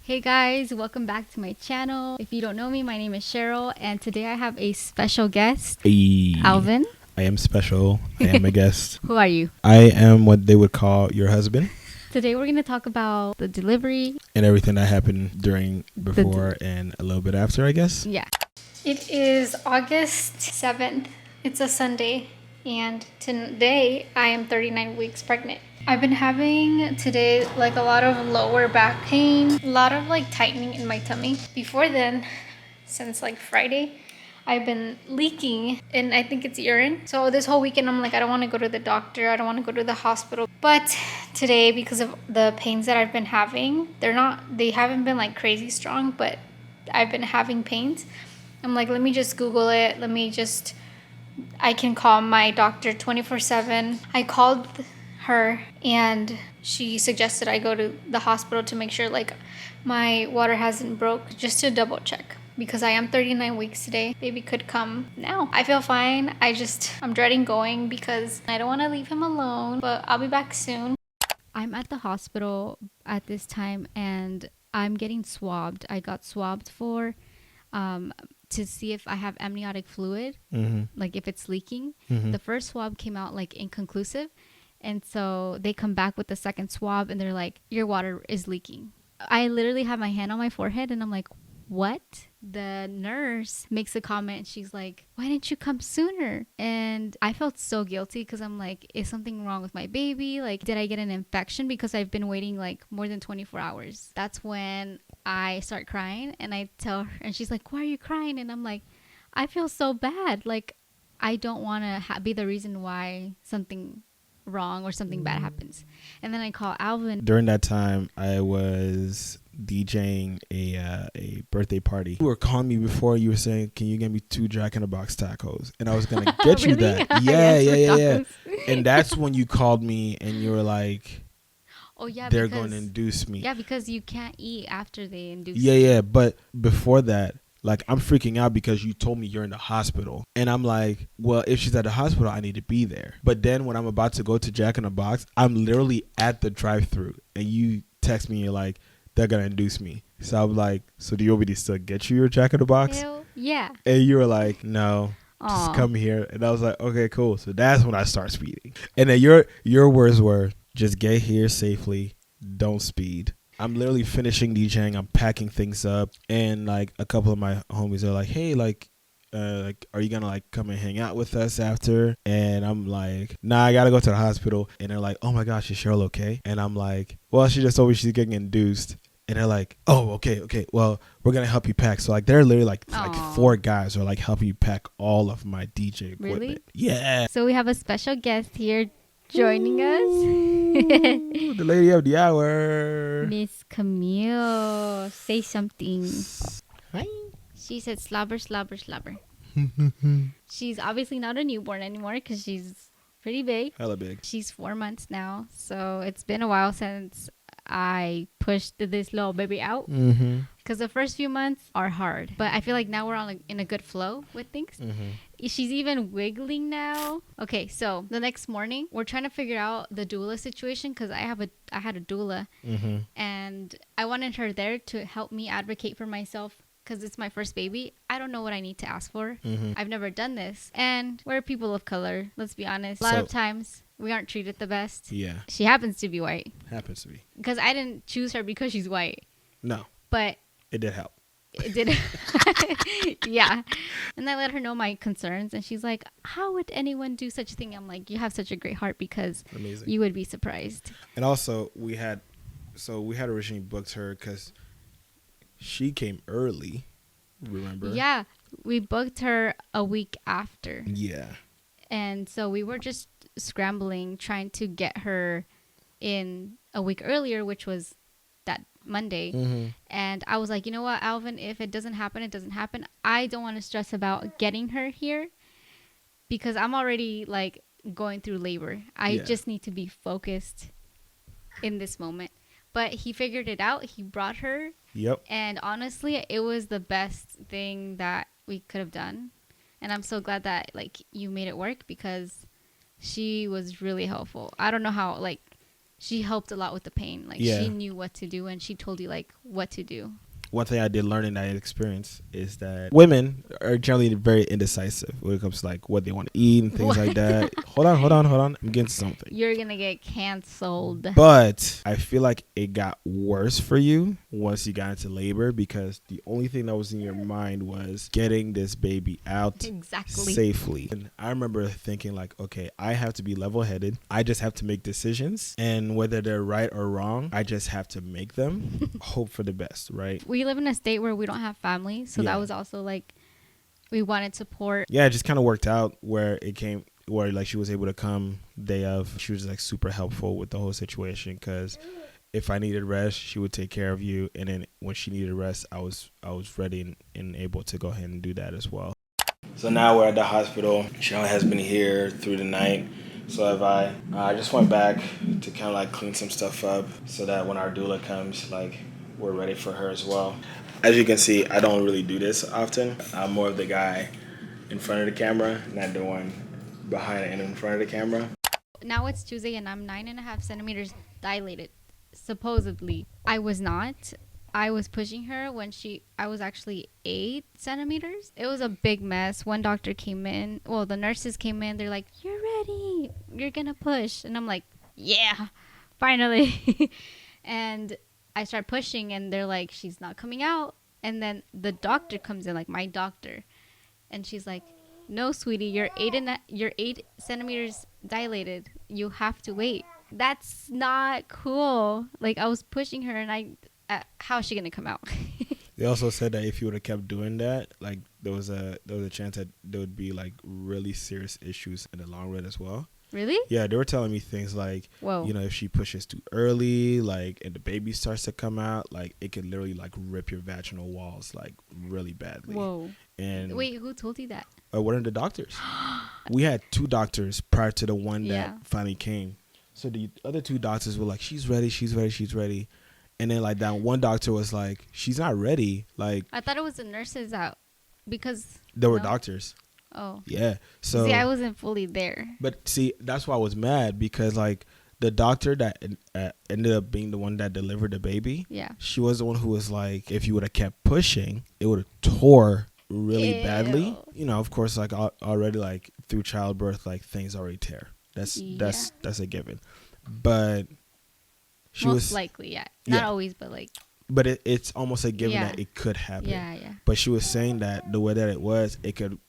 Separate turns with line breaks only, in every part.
Hey guys, welcome back to my channel. If you don't know me, my name is Cheryl, and today I have a special guest,
Hey,
Alvin.
I am special. I am a guest.
Who are you?
I am what they would call your husband
Today we're going to talk about the delivery.
and everything that happened during, before, and a little bit after, I guess.
Yeah. It is August 7th. It's a Sunday, and today I am 39 weeks pregnant. I've been having today like a lot of lower back pain, a lot of like tightening in my tummy. Before then, since like Friday, I've been leaking and I think it's urine. So this whole weekend I'm like, I don't want to go to the doctor. I don't want to go to the hospital. But today, because of the pains that I've been having, they haven't been like crazy strong, but I've been having pains. I'm like, let me just Google it. I can call my doctor 24/7. I called her and she suggested I go to the hospital to make sure like my water hasn't broke, just to double check, because I am 39 weeks today. Baby could come now. I feel fine. I'm dreading going because I don't want to leave him alone, but I'll be back soon. I'm at the hospital at this time and I'm getting swabbed. I got swabbed to see if I have amniotic fluid, like if it's leaking. The first swab came out like inconclusive. And so they come back with the second swab and they're like, your water is leaking. I literally have my hand on my forehead and I'm like, what? The nurse makes a comment. She's like, why didn't you come sooner? And I felt so guilty because I'm like, is something wrong with my baby? Like, did I get an infection because I've been waiting like more than 24 hours? That's when I start crying and I tell her, and she's like, why are you crying? And I'm like, I feel so bad. Like, I don't want to be the reason why something wrong or something bad happens. And then I call Alvin.
During that time, I was DJing a birthday party. You were calling me before. You were saying, "Can you get me 2 Jack in the Box tacos?" And I was gonna get you
Really?
that. Yeah.
Tacos.
And that's when you called me and you were like,
Oh yeah,
"They're going to induce me."
Yeah, because you can't eat after they induce.
Yeah. But before that, like, I'm freaking out because you told me you're in the hospital. And I'm like, well, if she's at the hospital, I need to be there. But then when I'm about to go to Jack in the Box, I'm literally at the drive-thru. And you text me, and you're like, they're going to induce me. So I'm like, so do you want me to still get you your Jack in the Box?
Hell yeah.
And you were like, no, just
Aw.
come here. And I was like, okay, cool. So that's when I start speeding. And then your words were, just get here safely. Don't speed. I'm literally finishing DJing. I'm packing things up, and like a couple of my homies are like, "Hey, are you gonna like come and hang out with us after?" And I'm like, "Nah, I gotta go to the hospital." And they're like, "Oh my gosh, is Cheryl okay?" And I'm like, "Well, she just told me she's getting induced." And they're like, "Oh, okay. Well, we're gonna help you pack." So like, they're literally like
Aw.
4 guys are like helping you pack all of my DJ equipment.
Really?
Yeah.
So we have a special guest here joining
Ooh, the lady of the hour.
us. Miss Camille. Say something.
Hi.
She said slobber, slobber, slobber. She's obviously not a newborn anymore because she's pretty big.
Hella big.
She's 4 months now. So it's been a while since I pushed this little baby out. Because the first few months are hard. But I feel like now we're in a good flow with things. She's even wiggling now. Okay, so the next morning, we're trying to figure out the doula situation because I had a doula. And I wanted her there to help me advocate for myself because it's my first baby. I don't know what I need to ask for. I've never done this. And we're people of color, let's be honest. A lot of times, we aren't treated the best.
Yeah.
She happens to be white.
Happens to be.
Because I didn't choose her because she's white.
No.
But
it did help.
It did. Yeah. And I let her know my concerns. And she's like, how would anyone do such a thing? I'm like, you have such a great heart because
Amazing.
You would be surprised.
And also, we had originally booked her because she came early. Remember?
Yeah. We booked her a week after.
Yeah.
And so we were just scrambling, trying to get her in a week earlier, which was that Monday. And I was like, you know what, Alvin, if it doesn't happen, it doesn't happen. I don't want to stress about getting her here because I'm already like going through labor. I just need to be focused in this moment. But he figured it out. He brought her.
Yep.
And honestly, it was the best thing that we could have done. And I'm so glad that like you made it work because she was really helpful. I don't know how, like, she helped a lot with the pain. Like she knew what to do, and she told you like what to do.
One thing I did learn in that experience is that women are generally very indecisive when it comes to like what they want to eat and things like that. Hold on. I'm getting something.
You're gonna get canceled.
But I feel like it got worse for you once you got into labor, because the only thing that was in your mind was getting this baby out safely. And I remember thinking like, okay, I have to be level-headed. I just have to make decisions, and whether they're right or wrong, I just have to make them. Hope for the best, right?
We live in a state where we don't have family, so that was also like we wanted support.
Yeah, it just kind of worked out where it came where like she was able to come day of. She was like super helpful with the whole situation, because if I needed rest, she would take care of you, and then when she needed rest, I was ready and able to go ahead and do that as well. So now we're at the hospital. Sharon has been here through the night. So have I. I just went back to kind of like clean some stuff up so that when our doula comes, like, we're ready for her as well. As you can see, I don't really do this often. I'm more of the guy in front of the camera, not the one behind and in front of the camera.
Now it's Tuesday and I'm 9.5 centimeters dilated. Supposedly. I was not. I was pushing her when I was actually 8 centimeters. It was a big mess. One doctor came in. Well, the nurses came in. They're like, "You're ready. You're going to push." And I'm like, "Yeah, finally." And I start pushing and they're like, "She's not coming out." And then the doctor comes in, like my doctor, and she's like, "No, sweetie, you're 8 centimeters dilated. You have to wait." That's not cool. Like I was pushing her, and how is she gonna come out?
They also said that if you would have kept doing that, like there was a chance that there would be like really serious issues in the long run as well.
Really?
Yeah, they were telling me things like,
whoa,
you know, if she pushes too early, like, and the baby starts to come out, like, it could literally like rip your vaginal walls like really badly.
Whoa.
And
wait, who told you that?
One of the doctors. We had 2 doctors prior to the one that finally came. So the other 2 doctors were like, she's ready. And then like that one doctor was like, she's not ready. Like,
I thought it was the nurses out because
there were doctors.
Oh.
Yeah. So
see, I wasn't fully there.
But see, that's why I was mad, because like the doctor that ended up being the one that delivered the baby, she was the one who was like, if you would have kept pushing, it would have tore really badly. You know, of course, like already like through childbirth, like things already tear. That's a given. But she
most likely, not always, but like.
But it's almost a given that it could happen.
Yeah.
But she was saying that the way that it was, it could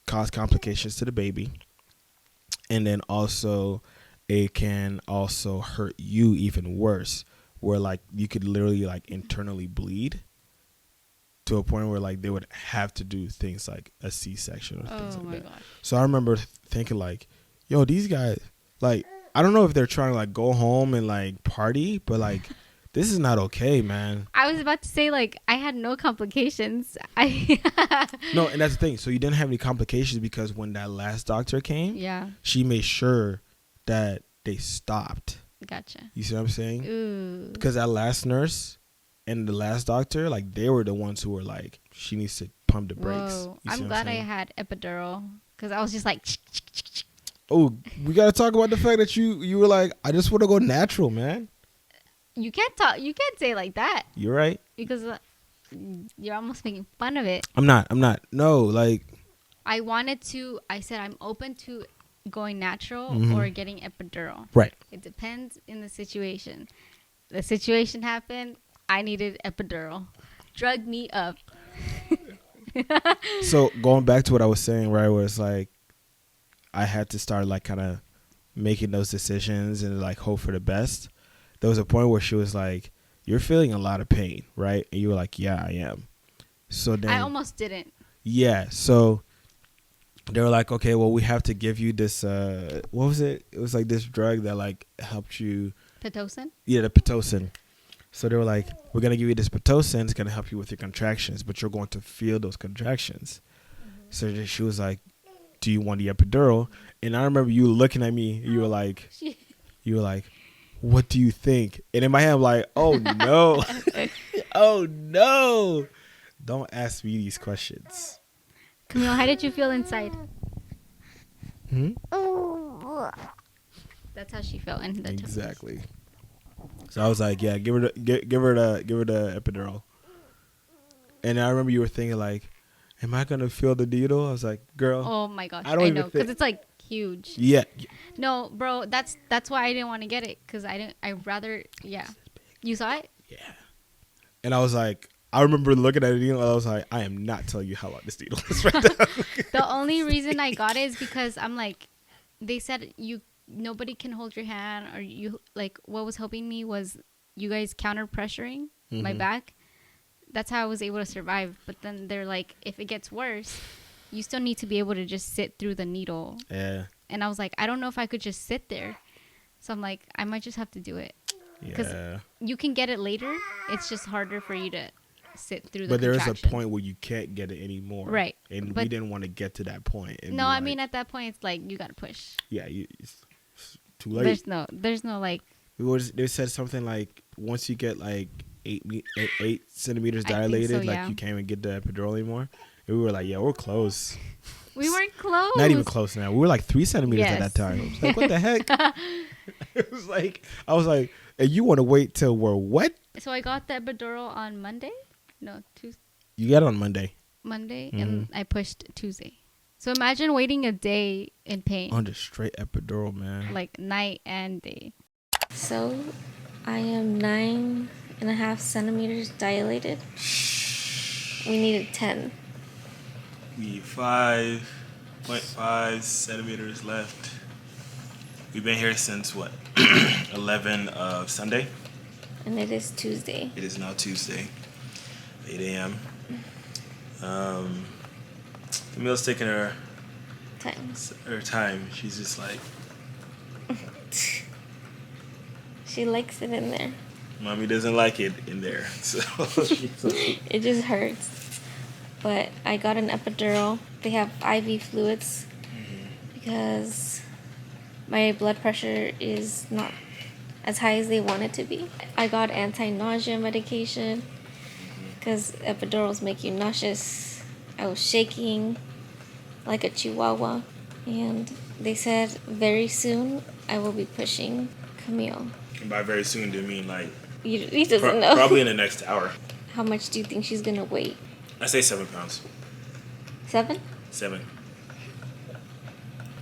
cause complications to the baby, and then also it can also hurt you even worse, where like you could literally like internally bleed to a point where like they would have to do things like a C-section or things like that. Gosh. So I remember thinking like, yo, these guys, like, I don't know if they're trying to like go home and like party, but like this is not okay, man.
I was about to say, like, I had no complications.
No, and that's the thing. So you didn't have any complications because when that last doctor came, she made sure that they stopped.
Gotcha.
You see what I'm saying?
Ooh.
Because that last nurse and the last doctor, like, they were the ones who were like, she needs to pump the brakes.
I'm glad I had epidural, because I was just like...
Oh, we got to talk about the fact that you were like, I just want to go natural, man.
You can't say it like that.
You're right.
Because you're almost making fun of it.
I'm not. No, like.
I said I'm open to going natural or getting epidural.
Right.
It depends in the situation. The situation happened. I needed epidural. Drug me up.
So going back to what I was saying, right, where it's like, I had to start like kind of making those decisions and like hope for the best. There was a point where she was like, you're feeling a lot of pain, right? And you were like, yeah, I am. So then
I almost didn't.
Yeah. So they were like, okay, well, we have to give you this, what was it? It was like this drug that like helped you.
Pitocin?
Yeah, the Pitocin. So they were like, we're going to give you this Pitocin. It's going to help you with your contractions, but you're going to feel those contractions. So she was like, do you want the epidural? And I remember you looking at me. You were like, what do you think? And in my head, I'm like, oh, no. Oh, no. Don't ask me these questions.
Camille, how did you feel inside? That's how she felt. Exactly.
So I was like, yeah, give her the epidural. And I remember you were thinking like, am I gonna feel the needle? I was like, girl,
Oh my gosh,
I don't
I
even
know,
think.
because it's like huge.
Yeah,
No, bro, that's why I didn't want to get it, because I'd rather, yeah. You saw it?
yeah. And I was like, I remember looking at the needle. And I was like, I am not telling you how long this needle is right now.
The only reason I got it is because I'm like, they said nobody can hold your hand, or you, like, what was helping me was you guys counter pressuring my back. That's how I was able to survive. But then they're like, if it gets worse, you still need to be able to just sit through the needle.
Yeah.
And I was like, I don't know if I could just sit there. So I'm like, I might just have to do it. Because you can get it later. It's just harder for you to sit through the
But there is a
contractions.
point where you can't get it anymore.
Right.
And
But
we didn't want to get to that point.
no, I mean, at that point, it's like, you got to push.
Yeah, it's too late.
There's no like.
They said something like, once you get like 8 centimeters dilated,
so,
like
yeah.
you can't even get the epidural anymore. And we were like, yeah, we're close.
We weren't close.
Not even close now. We were like 3 centimeters at that time. I was like, what the heck? It was like, I was like, and you want to wait till we're what?
So I got the epidural on Monday. No, Tuesday.
You got it on Monday.
And I pushed Tuesday. So imagine waiting a day in pain.
On the straight epidural, man.
Like night and day.
So I am 9.5 centimeters dilated. We needed 10.
We 5.5 centimeters left. We've been here since what? 11 of Sunday.
And it is Tuesday.
It is now Tuesday, 8 a.m. Camille's taking her time. She's just like,
She likes it in there.
Mommy doesn't like it in there. So
It just hurts. But I got an epidural. They have IV fluids because my blood pressure is not as high as they want it to be. I got anti-nausea medication because epidurals make you nauseous. I was shaking like a chihuahua. And they said very soon I will be pushing Camille.
And by very soon, do you mean like
He doesn't know.
probably in the next hour?
How much do you think she's going to weigh?
I say 7 pounds.
7?
7.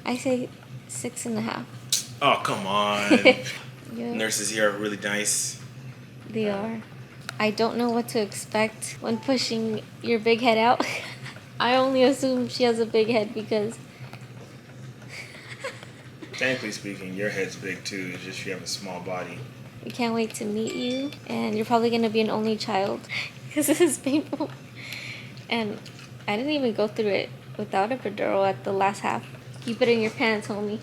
I say 6.5.
Oh, come on.
Yeah,
Nurses here are really nice.
they are. I don't know what to expect when pushing your big head out. I only assume she has a big head because
Technically speaking, your head's big too. It's just you have a small body.
we can't wait to meet you. And you're probably going to be an only child because this is painful. And I didn't even go through it without epidural at the last half. Keep it in your pants, homie.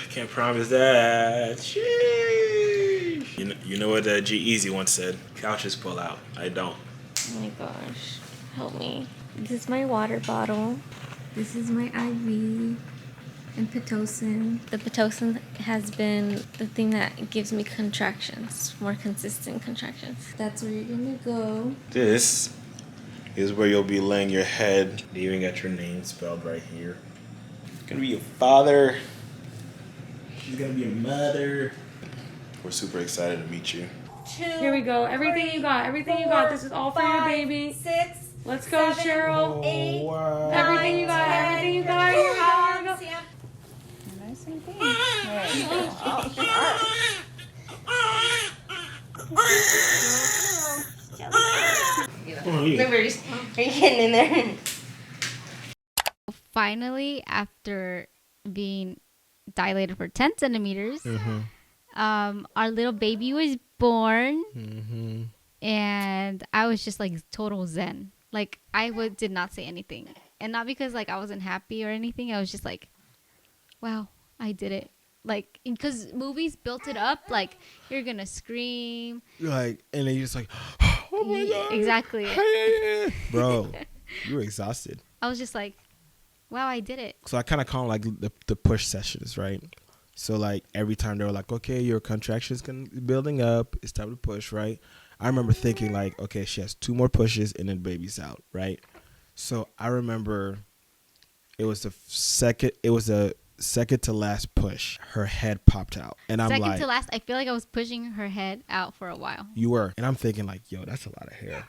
Can't promise that. Sheesh. You know what G-Eazy once said? Couches pull out. I don't.
Oh my gosh. Help me. This is my water bottle. This is my IV and Pitocin. The Pitocin has been the thing that gives me contractions, more consistent contractions. That's where you're gonna go.
This is where you'll be laying your head. You even got your name spelled right here. It's gonna be your father. She's gonna be your mother. We're super excited to meet you.
Here we go. Everything you got. Everything you got. This is all for your baby.
6.
Let's go, Cheryl.
8.
wow.
Everything you got. Everything you got. Here, hug.
Nice and big.
Oh, yeah.
Are you getting in there?
Finally, after being dilated for 10 centimeters, our little baby was born. And I was just like total zen. Like did not say anything. And not because like I wasn't happy or anything. I was just like, wow, I did it. Like, because movies built it up like you're gonna scream.
Like, and then you're just like, oh my God.
Exactly.
Bro, you were exhausted.
I was just like, wow, I did it.
So I kind of call them like the push sessions, right? So like every time they were like, okay, your contractions building up. It's time to push, right? I remember thinking like, okay, she has 2 more pushes and then baby's out, right? So I remember it was the second to last push, her head popped out, and I'm
Second
like,
to last, I feel like I was pushing her head out for a while.
you were, and I'm thinking like, yo, that's a lot of hair,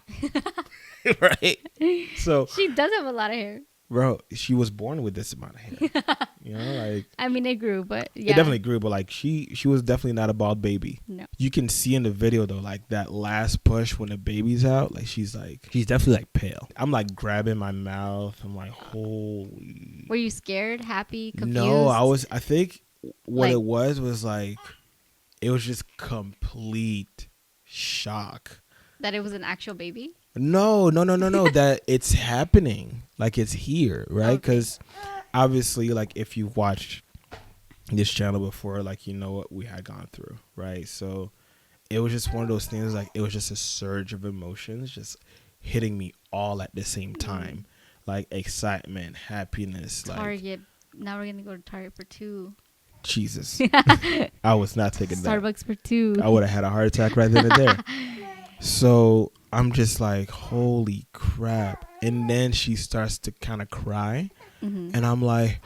right? So,
She does have a lot of hair.
bro, she was born with this amount of hair. You know, like
I mean, it grew, but yeah.
it definitely grew, but like she was definitely not a bald baby.
No.
You can see in the video though, like that last push when the baby's out, like she's definitely like pale. I'm like grabbing my mouth. I'm like, holy.
Were you scared, happy, confused?
No, I think what
Like-
it was like, it was just complete shock.
That it was an actual baby?
No, that it's happening. Like it's here, right? Because obviously, like if you watched this channel before, like you know what we had gone through, right? So it was just one of those things, like it was just a surge of emotions just hitting me all at the same time. Like excitement, happiness, like
Target. Now we're going to go to Target for 2.
Jesus. I was not taking that.
Starbucks for 2.
I would have had a heart attack right then and there. So I'm just like, holy crap. And then she starts to kind of cry. And I'm like,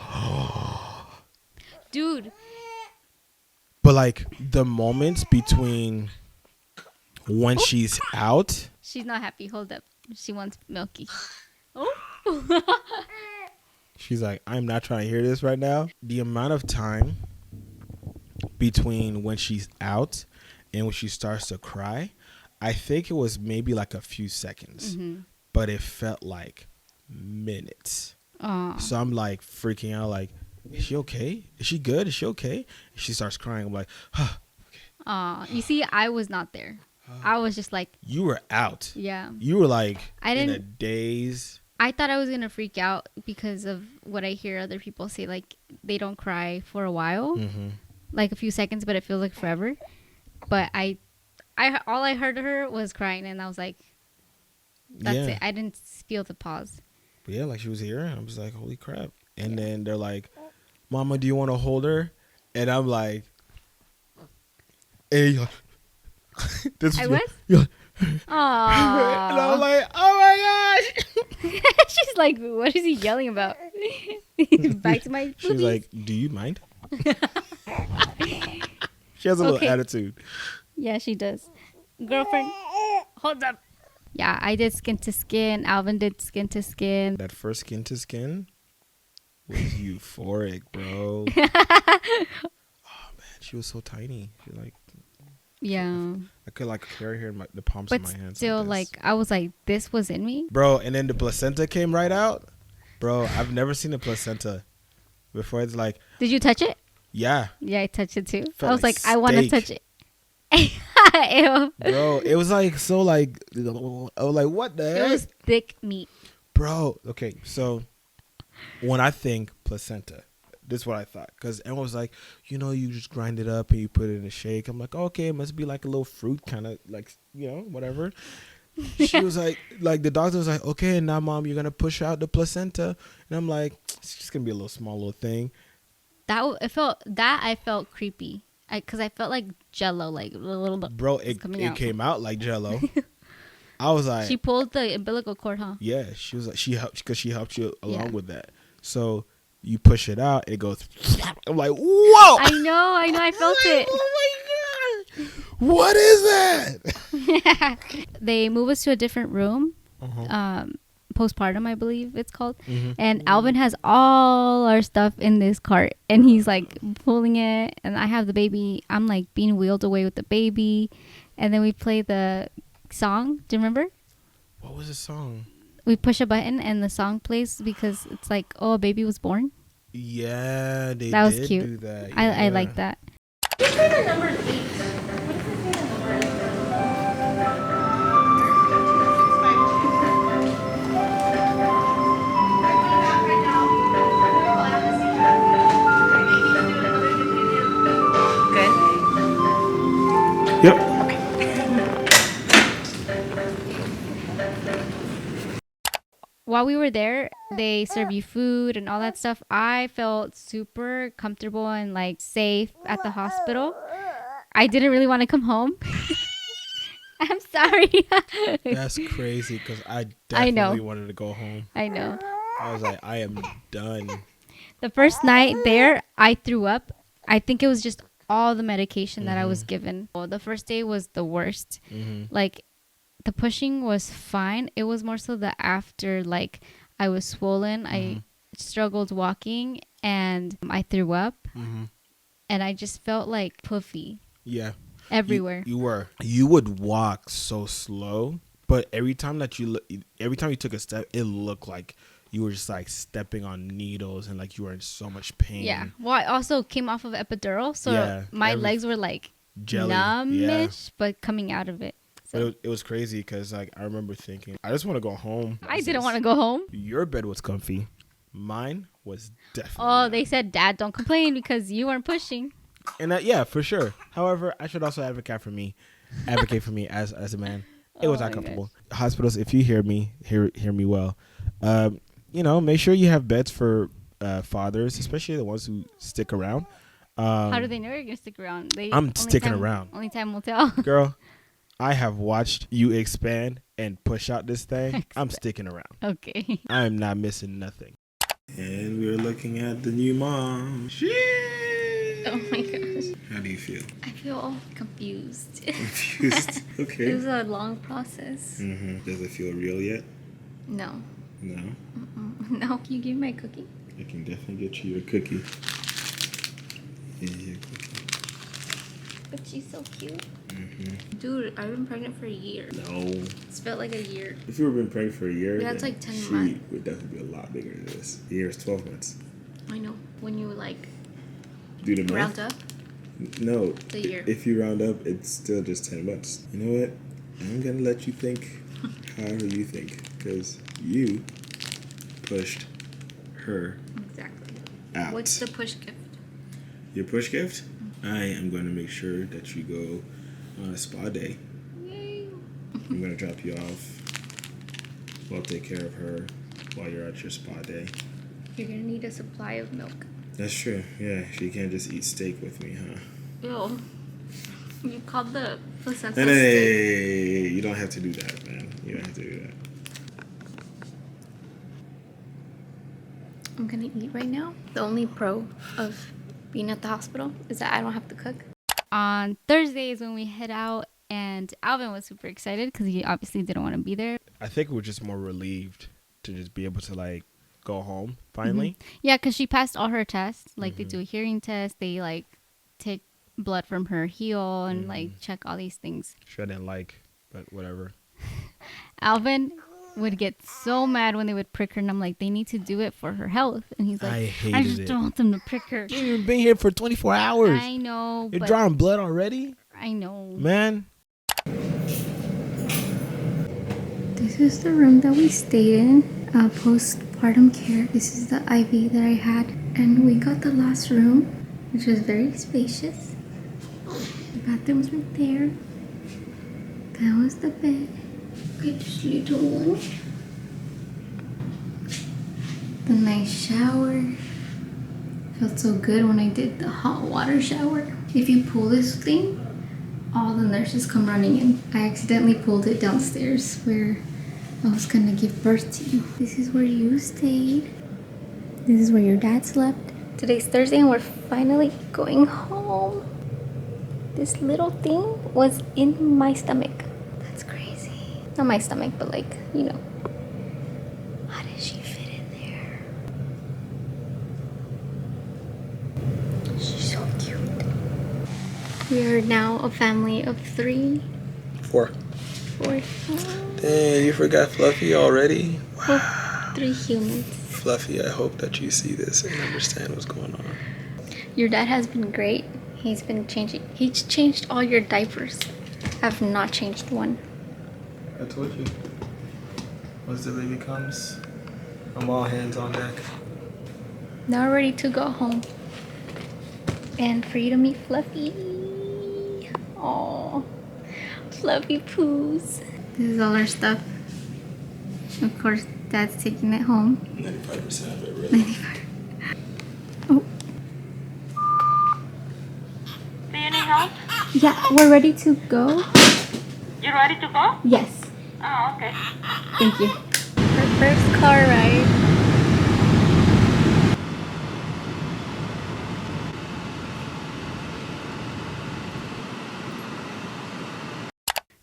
Dude.
but like the moments between when she's out,
She's not happy. Hold up. She wants Milky.
she's like, I'm not trying to hear this right now. The amount of time between when she's out and when she starts to cry, I think it was maybe like a few seconds, but it felt like minutes. So I'm like freaking out, like, is she okay? Is she good? Is she okay? And she starts crying. I'm like,
You see, I was not there. I was just like,
you were out.
yeah.
You were like
I
in a
didn't-
daze.
I thought I was going to freak out because of what I hear other people say. Like, they don't cry for a while. Like a few seconds, but it feels like forever. But I all I heard of her was crying, and I was like, that's it. I didn't feel the pause.
But yeah, like she was here, and I was like, holy crap. And then they're like, Mama, do you want to hold her? And I'm like, hey, this
I was?
yeah.
Aww.
And I'm like, oh my gosh.
She's like, what is he yelling about? Back to my
She's
boobies.
like, do you mind? She has a little
Okay.
attitude.
Yeah, she does. Girlfriend, hold up. Yeah, I did skin to skin. Alvin did skin to skin.
That first skin to skin was euphoric, bro. Oh man, she was so tiny. She like,
Yeah.
I could like carry her in the palms
But
of my hands.
still,
like,
like, I was like, this was in me.
bro. And then the placenta came right out, bro. I've never seen a placenta before. It's like,
Did you touch it?
yeah,
Yeah, I touched it too.
Felt
I was
like
like, I want to
steak.
touch it. Ew.
bro. It was like so like, I was like, what the
It
heck,
was thick meat.
bro? Okay, so when I think placenta, this is what I thought, because everyone was like, you know, you just grind it up and you put it in a shake. I'm like, okay, it must be like a little fruit kind of like, you know, whatever. She was like the doctor was like, okay, now mom, you're gonna push out the placenta, and I'm like, it's just gonna be a little small little thing.
I felt creepy. Cause I felt like Jello, like a little bit.
Bro,
was coming
it
out.
came out like Jello. I was like,
She pulled the umbilical cord, huh?
yeah, she was like, she helped because she helped you along
Yeah.
with that. So you push it out, it goes. I'm like, whoa!
I know, I felt it.
Oh my god! What is that?
They move us to a different room. Postpartum, I believe it's called. And Alvin has all our stuff in this cart, and he's like pulling it, and I have the baby. I'm like being wheeled away with the baby, and then we play the song. Do you remember?
What was the song?
We push a button and the song plays because it's like, oh, a baby was born.
Yeah, they
That was
did
cute.
do that.
I
yeah.
like that.
Yep.
While we were there, they serve you food and all that stuff. I felt super comfortable and like safe at the hospital. I didn't really want to come home. I'm sorry.
That's crazy because I
I know.
definitely wanted to go home.
I know.
I was like, I am done.
The first night there, I threw up. I think it was just all the medication that I was given. Well, the first day was the worst. Like, the pushing was fine. It was more so the after, like, I was swollen. I struggled walking, and I threw up. And I just felt like puffy.
Yeah.
Everywhere.
You would walk so slow, but every time you took a step, it looked like you were just like stepping on needles and like you were in so much pain.
Yeah. Well, I also came off of epidural, so my legs were like
jelly,
numbish, but coming out of it. So
But it was crazy because like I remember thinking, I just want to go home.
I didn't want to go home.
Your bed was comfy. Mine was definitely.
Oh, they said, Dad, don't complain because you weren't pushing.
And yeah, for sure. However, I should also advocate for me as a man. It was not comfortable. Hospitals, if you hear me well. Make sure you have beds for fathers, especially the ones who stick around.
How do they know you're gonna stick around?
I'm sticking around.
Only time will tell.
Girl, I have watched you expand and push out this thing. I'm sticking around.
Okay.
I'm not missing nothing. And we're looking at the new mom.
Oh my gosh.
How do you feel?
I feel confused.
Confused. Okay.
It was a long process.
Does it feel real yet?
No.
No.
No. Can you give me my cookie?
I can definitely get you your cookie. Here's your cookie.
But she's so cute. Dude, I've been pregnant for a year.
No.
It's felt like a year.
If you were been pregnant for a year,
Yeah, it's
then
like 10
she
months.
would definitely be a lot bigger than this. A year is 12 months.
I know. When you like
Do the math.
round up.
No.
A year.
If you round up, it's still just 10 months. You know what? I'm going to let you think however you think. Because you pushed her
Exactly.
out.
What's the push gift?
Your push gift? I am going to make sure that you go on a spa day.
Yay.
I'm going to drop you off. We'll take care of her while you're at your spa day.
You're gonna need a supply of milk.
That's true. Yeah, she can't just eat steak with me, huh?
Ew. You called the placenta
Hey,
steak.
you don't have to do that, man. You don't have to do that.
I'm gonna eat right now. The only pro of being at the hospital is that I don't have to cook.
On Thursdays when we head out, and Alvin was super excited because he obviously didn't want to be there.
I think we're just more relieved to just be able to like go home finally.
Yeah, because she passed all her tests. Like they do a hearing test, they like take blood from her heel and like check all these things.
Which I didn't like, but whatever.
Alvin would get so mad when they would prick her, and I'm like, they need to do it for her health. And he's like,
I
I
hated
just
it.
don't want them to prick her.
You ain't even been here for 24 hours.
I know,
You're
but
drawing blood already?
I know.
Man.
This is the room that we stayed in, postpartum care. This is the IV that I had, and we got the last room, which was very spacious. The bathroom's right there. That was the bed. Okay, just little one. The nice shower. Felt so good when I did the hot water shower. If you pull this thing, all the nurses come running in. I accidentally pulled it downstairs where I was gonna give birth to you. This is where you stayed. This is where your dad slept.
Today's Thursday and we're finally going home. This little thing was in my stomach. That's crazy. Not my stomach, but like, you know. How did she fit in there? She's so cute. We are now a family of 3,
4.
4,
Dang, you forgot Fluffy already?
oh, 3 humans.
Fluffy, I hope that you see this and understand what's going on.
Your dad has been great. He's changed all your diapers. I've not changed one.
I told you. Once the baby comes, I'm all hands on deck.
Now ready to go home. And for you to meet Fluffy. Aww. Fluffy poos.
This is all our stuff. Of course, Dad's taking it home.
95% of it, really.
95. Oh.
Do you need help?
Yeah, we're ready to go.
You ready to go?
Yes.
Oh, okay.
Thank you.
Our first car ride.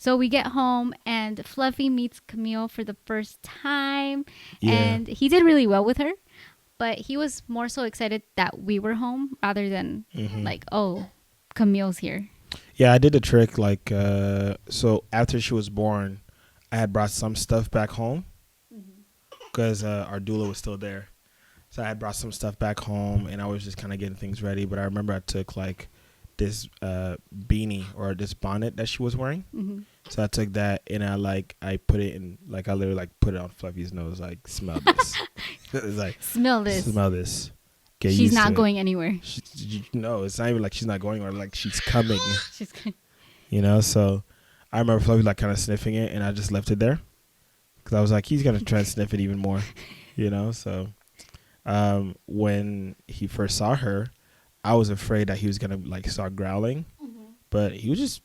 So we get home and Fluffy meets Camille for the first time.
Yeah.
And he did really well with her. But he was more so excited that we were home rather than like, oh, Camille's here.
Yeah, I did the trick. Like, so after she was born, I had brought some stuff back home because our doula was still there. So I had brought some stuff back home, and I was just kind of getting things ready. But I remember I took like this beanie or this bonnet that she was wearing. So I took that and I put it in, like I literally like put it on Fluffy's nose, like smell this. It's like
Smell this.
smell this. Get
She's
used
not
to it.
going anywhere.
No, it's not even like she's not going, or like she's coming.
She's going.
You know, so I remember Fluffy like kind of sniffing it, and I just left it there because I was like, he's gonna try and sniff it even more. You know, so when he first saw her, I was afraid that he was gonna like start growling, but he was just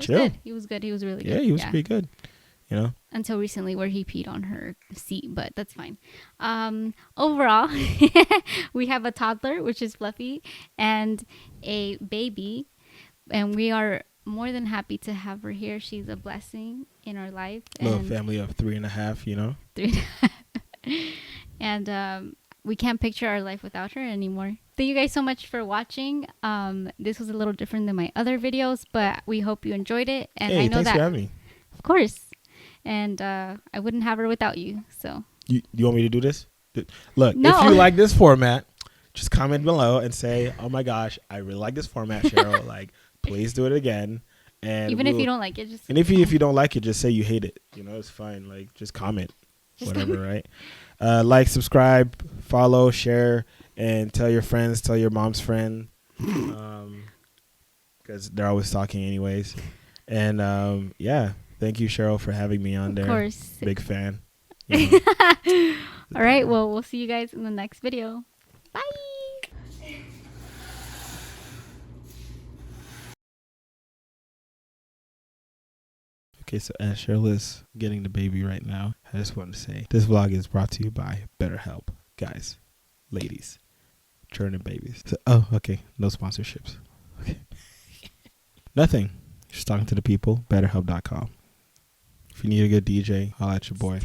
chill.
Good. He was good. He was really good.
Yeah, he was pretty good. You know,
until recently where he peed on her seat, but that's fine. Overall, we have a toddler, which is Fluffy, and a baby, and we are more than happy to have her here. She's a blessing in our life.
little
And
family of 3.5. You know,
3.5. And we can't picture our life without her anymore. Thank you guys so much for watching. This was a little different than my other videos, but we hope you enjoyed it. And
hey,
I know
thanks
that,
for having me.
of course. And I wouldn't have her without you. So
You want me to do this? Look,
No.
if you like this format, just comment below and say, "Oh my gosh, I really like this format, Cheryl. Like, please do it again." And
even if you don't like it, just
if you don't like it, just say you hate it. You know, it's fine. Like, just comment, whatever, right? Like, subscribe, follow, share, and tell your friends, tell your mom's friend, because they're always talking anyways. And yeah, thank you, Cheryl, for having me on there.
Of course.
Big fan. You know.
All right. Well, we'll see you guys in the next video. Bye.
Okay, so as Cheryl is getting the baby right now, I just want to say this vlog is brought to you by BetterHelp. Guys, ladies, churning babies. So, okay. No sponsorships. Okay. Nothing. Just talking to the people. BetterHelp.com. If you need a good DJ, holla at your boy.